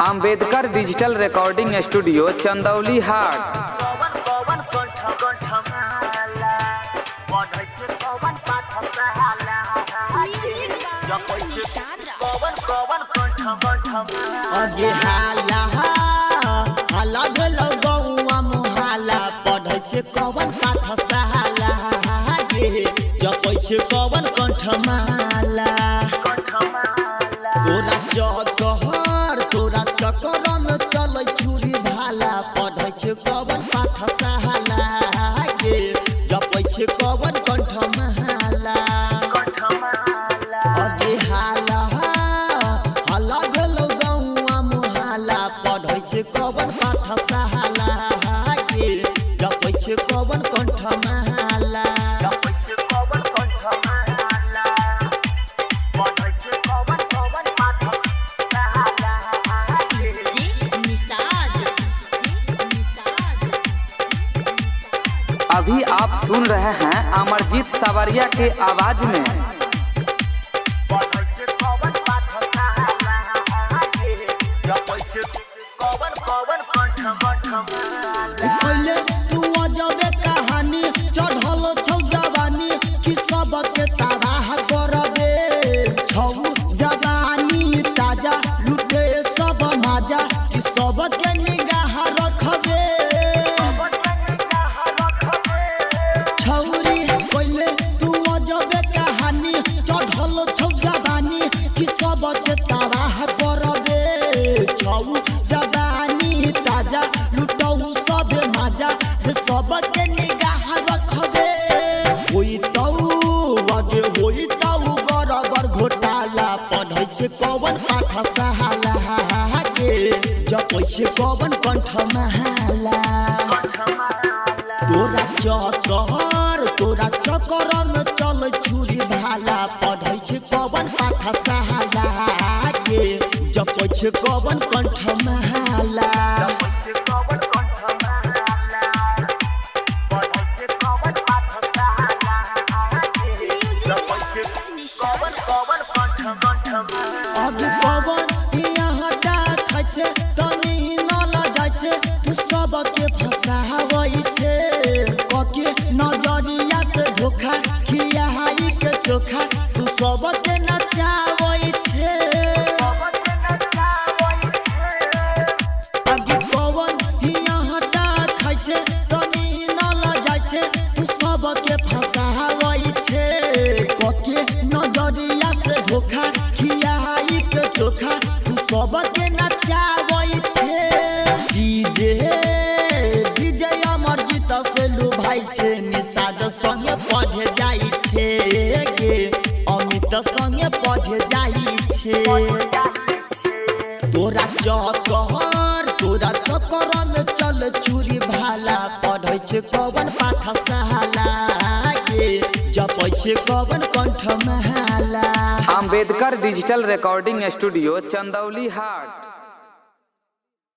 Ambedkar digital recording studio Chandauli हाट। अगे हाला हाला भेलो गौआ मुहाला पढ़ै छै कवन पाठशाला गे जपै छै कवन कंठमाला तोरा चकर तोरा चकर में चलै छुरी भाला पढ़ै छै कवन पाठशाला गे जपै छै कवन कंठमाला अगे हाला हाला भेलो गौआ मुहाला पढ़ै छै कवन पाठशाला गे जपै छै कवन कंठमाला अभी आप सुन रहे हैं अमरजीत सावरिया के आवाज में। पहले तू अजबे कहानी चढ़ल छौ जवानी कि सबके तबाह करबे छौ जवानी ताजा लुटे सब माजा कि सबके निगाह रखबे छौरी पहले तू अजबे कहानी चढ़ल छौ जवानी कि सबके तबाह करबे छौ जवानी ताजा लुटौ सब माजा सबके निगाह रखबे होई तौ आगे होई तौ बराबर घोटाला पढ़ै छै कवन पाठशाला गे जपै छै कवन कंठमाला तोरा चकर में चल छुरी भाला पढ़ै छै कवन पाठशाला गे जपै छै कवन कंठमाला आगे कवन यहाँ डाक छै तनी न लजाय छै तू सबके फंसावै छै कके नजरिया से धोखा खियाई के चोखा तू सबके नचावै छै आगे कवन यहाँ डाक छै तनी न लजाय छै तू सबके फंसावै छै कके नजरिया से धोखा खियाई के चोखा तू सबके नचावै छै डीजे डीजे अमरजीत से लुभाई छै निषाद संगे पढ़े जाई छै गे अमित संगे पढ़े जाई छै तोरा चकर में चल छुरी भाला पढ़ै छै कवन पाठशाला गे जपै छै कवन कंठमाला। Ambedkar digital recording studio Chandauli हाट।